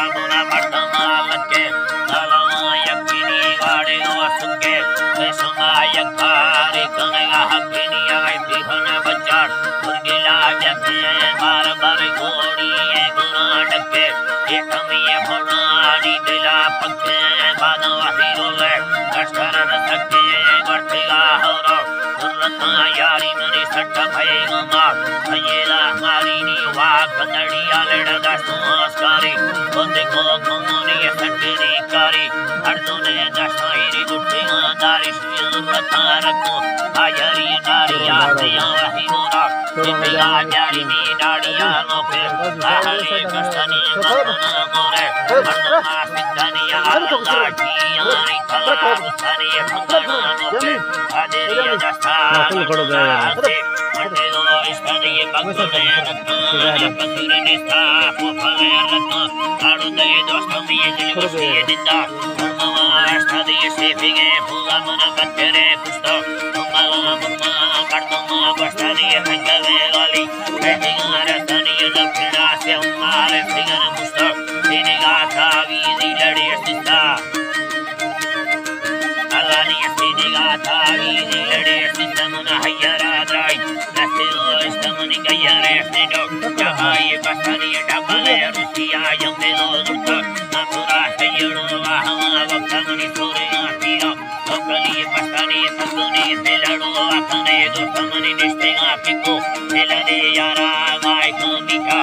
Sabuna Martamalakke, Alamaya Kini, Gade Wasuke, Vesumaya Kari, Kanaya Hakini, I Pihana Bachar, Urgila Jake, Barabari Gori, Gunadake, Ekami Horani, Dila Pake, Badavahi Role, Kastara Sake, Vartiga Horo, Urata Yari Mani Sata Payama, Ayela Marini, Wakandari, Aleda Daskari, Kondeko Komuni, Satiri Kari, Ardune Dasairi, Gutina, Dari, Ratarako, Ayari, Daria, Himura, India, Yari, Daria, Lope, Ahali, Kastani, More, Ardama, Pitania, Laki, Yari, Kala, Sani, Pangana, Lope, Aderia, Dasta, Mandelo, Istani, Bangule, Ratna, Pakirinista, Pupalerata, Arude, Dostami, Edinda, Mama, Stadi, Sifige, Pulamana, Katere, Pusto, Mama, Kartoma, Bastani, Hangale, Lali, Retinga, Stani, the Pilasia, Mare, Figan, Pusto, Sinigata, Vidi, Lady, Sista. Alani Sinigata, Vidi, Lady, Sistamana, Hayara, Dry, Nastilo, Stamani, Gayare, Nido, Jahai, Bastani, Dabale, Rusia, Young Melo, Natura, Sayuru, Ahama, Vakamani, Soria, Pino, Tokali, Bastani, Tanduni, Pelaro, Akane, Dosamani, Nistinga, Pico, Elade, Yara, Mai, Komika,